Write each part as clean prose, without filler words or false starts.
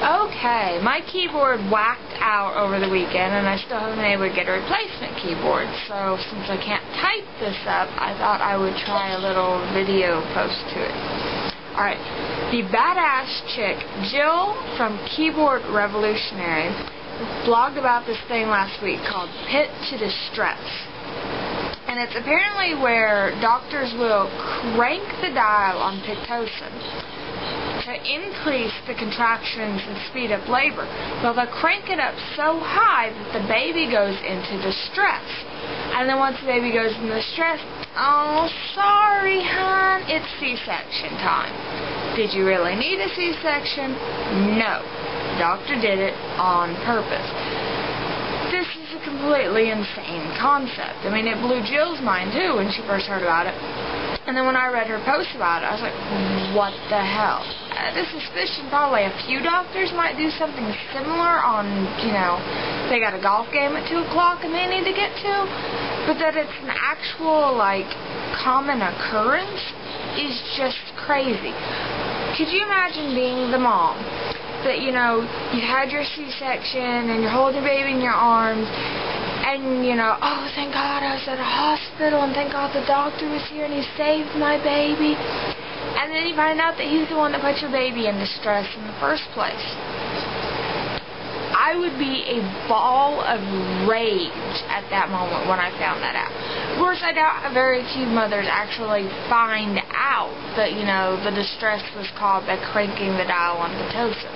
Okay, my keyboard whacked out over the weekend, and I still haven't been able to get a replacement keyboard. So since I can't type this up, I thought I would try a little video post to it. Alright, the badass chick, Jill from Keyboard Revolutionary, blogged about this thing last week called Pit to Distress. And it's apparently where doctors will crank the dial on Pitocin to increase the contractions and speed up labor. Well, they'll crank it up so high that the baby goes into distress. And then once the baby goes into distress, oh, sorry, hon, it's C-section time. Did you really need a C-section? No. The doctor did it on purpose. This is a completely insane concept. I mean, it blew Jill's mind, too, when she first heard about it. And then when I read her post about it, I was like, what the hell? I had a suspicion probably a few doctors might do something similar on, they got a golf game at 2 o'clock and they need to get to. But that it's an actual, common occurrence is just crazy. Could you imagine being the mom that, you had your C-section and you're holding your baby in your arms, and, oh, thank God I was at a hospital, and thank God the doctor was here and he saved my baby. And then you find out that he's the one that put your baby in distress in the first place. I would be a ball of rage at that moment when I found that out. Of course, I doubt very few mothers actually find out that, the distress was caused by cranking the dial on Pitocin.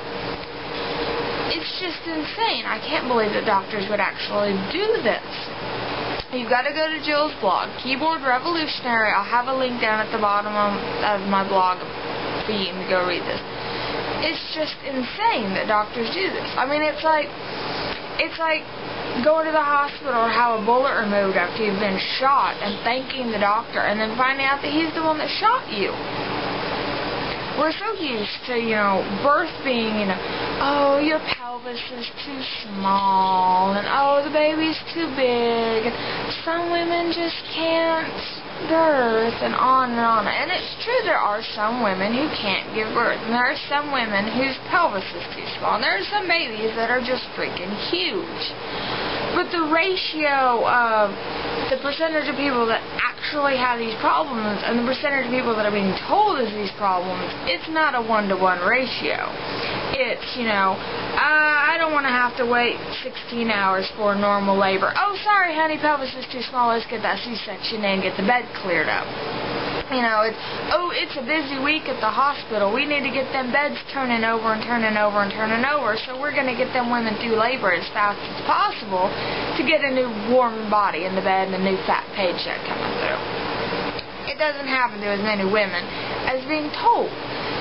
It's just insane. I can't believe that doctors would actually do this. You've got to go to Jill's blog, Keyboard Revolutionary. I'll have a link down at the bottom of my blog for you to go read this. It's just insane that doctors do this. I mean, it's like going to the hospital or have a bullet removed after you've been shot and thanking the doctor and then finding out that he's the one that shot you. We're so used to, birth being, oh, your pelvis is too small, and oh, the baby's too big, and some women just can't birth, and on and on. And it's true, there are some women who can't give birth, and there are some women whose pelvis is too small, and there are some babies that are just freaking huge. But the ratio of the percentage of people that actually have these problems and the percentage of people that are being told is these problems, it's not a 1-to-1 ratio. It's, I don't want to have to wait 16 hours for normal labor. Oh, sorry, honey, pelvis is too small. Let's get that C-section in and get the bed cleared up. It's a busy week at the hospital. We need to get them beds turning over and turning over and turning over, so we're going to get them women through labor as fast as possible to get a new warm body in the bed and a new fat paycheck coming through. It doesn't happen to as many women as being told.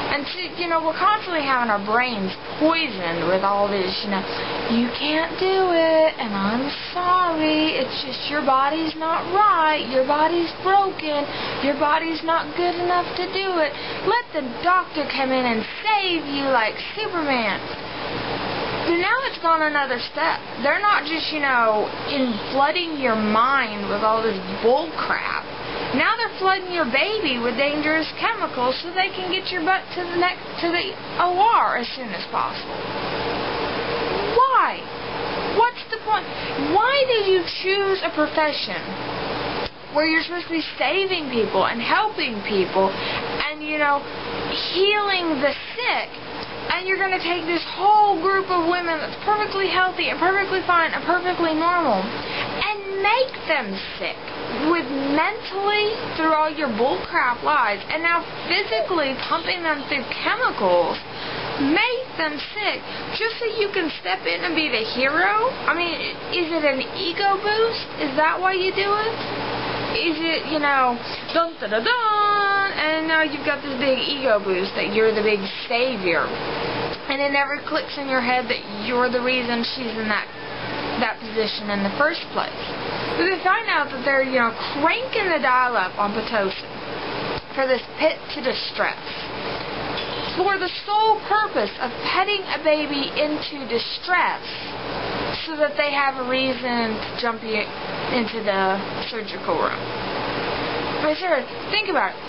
And so, we're constantly having our brains poisoned with all this, you can't do it, and I'm sorry, it's just your body's not right, your body's broken, your body's not good enough to do it. Let the doctor come in and save you like Superman. But now it's gone another step. They're not just, flooding your mind with all this bull crap. Now they're flooding your baby with dangerous chemicals so they can get your butt to the OR as soon as possible. Why? What's the point? Why did you choose a profession where you're supposed to be saving people and helping people and, healing the sick, and you're going to take this whole group of women that's perfectly healthy and perfectly fine and perfectly normal and make them sick with mentally through all your bullcrap lies, and now physically pumping them through chemicals, make them sick just so you can step in and be the hero? I mean, is it an ego boost? Is that why you do it? Is it, dun dun dun dun, and now you've got this big ego boost that you're the big savior, and it never clicks in your head that you're the reason she's in that position in the first place. So they find out that they're, cranking the dial up on Pitocin for this pit to distress, for the sole purpose of petting a baby into distress so that they have a reason to jump into the surgical room. But sir, think about it.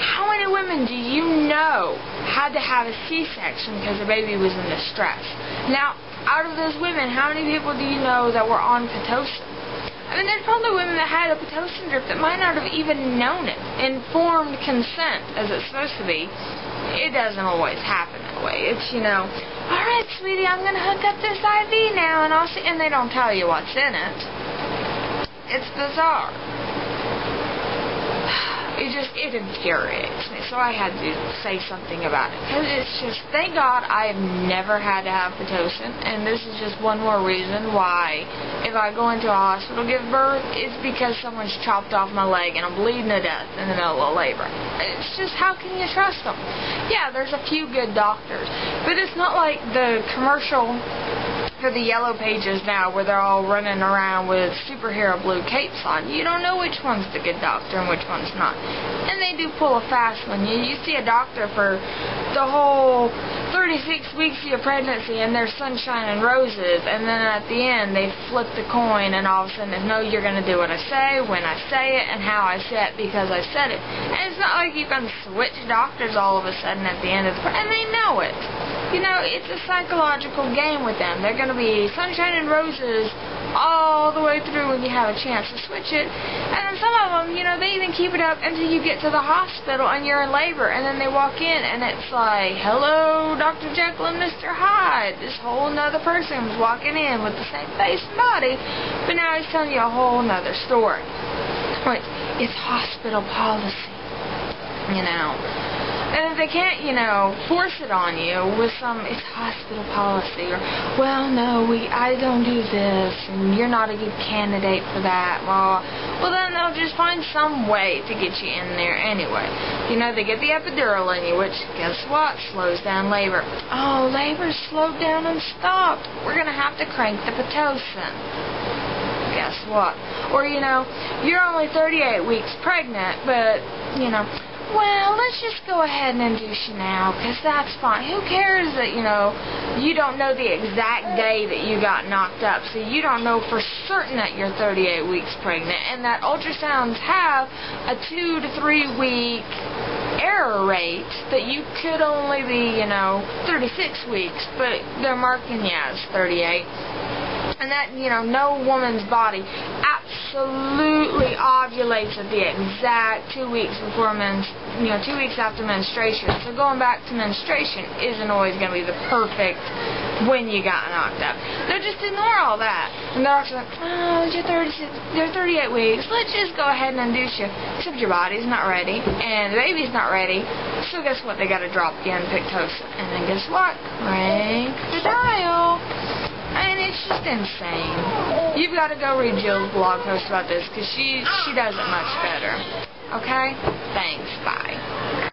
How many women do you know had to have a C-section because their baby was in distress? Now, out of those women, how many people do you know that were on Pitocin? I mean, there's probably women that had a Pitocin drip that might not have even known it. Informed consent, as it's supposed to be. It doesn't always happen that way. It's, all right, sweetie, I'm going to hook up this IV now, and I'll see. And they don't tell you what's in it. It's bizarre. It infuriates me, so I had to say something about it. Because it's just, thank God I've never had to have Pitocin, and this is just one more reason why, if I go into a hospital to give birth, it's because someone's chopped off my leg and I'm bleeding to death in the middle of labor. It's just, how can you trust them? Yeah, there's a few good doctors, but it's not like the commercial for the Yellow Pages now where they're all running around with superhero blue capes on. You don't know which one's the good doctor and which one's not. And they do pull a fast one. You see a doctor for the whole 36 weeks of your pregnancy and they're sunshine and roses, and then at the end they flip the coin and all of a sudden they know you're going to do what I say, when I say it, and how I say it because I said it. And it's not like you can switch doctors all of a sudden at the end of the and they know it. It's a psychological game with them. They're going to be sunshine and roses all the way through when you have a chance to switch it. And then some of them, they even keep it up until you get to the hospital and you're in labor. And then they walk in and it's like, hello, Dr. Jekyll and Mr. Hyde. This whole nother person was walking in with the same face and body, but now he's telling you a whole nother story. It's hospital policy, And if they can't, force it on you with it's hospital policy, or, well, no, I don't do this, and you're not a good candidate for that. Well, then they'll just find some way to get you in there anyway. They get the epidural in you, which, guess what, slows down labor. Oh, labor's slowed down and stopped. We're going to have to crank the Pitocin. Guess what? Or, you're only 38 weeks pregnant, but, well, let's just go ahead and induce you now, because that's fine. Who cares that, you don't know the exact day that you got knocked up, so you don't know for certain that you're 38 weeks pregnant, and that ultrasounds have a 2 to 3 week error rate that you could only be, 36 weeks, but they're marking you as 38. And that, no woman's body absolutely ovulates at the exact 2 weeks before 2 weeks after menstruation. So going back to menstruation isn't always going to be the perfect when you got knocked up. They'll just ignore all that. And the doctor's like, oh, you're 38 weeks. Let's just go ahead and induce you. Except your body's not ready, and the baby's not ready. So guess what? They got to drop you in Pitocin. And then guess what? Crank the dial. And it's just insane. You've got to go read Jill's blog post about this because she does it much better. Okay? Thanks. Bye.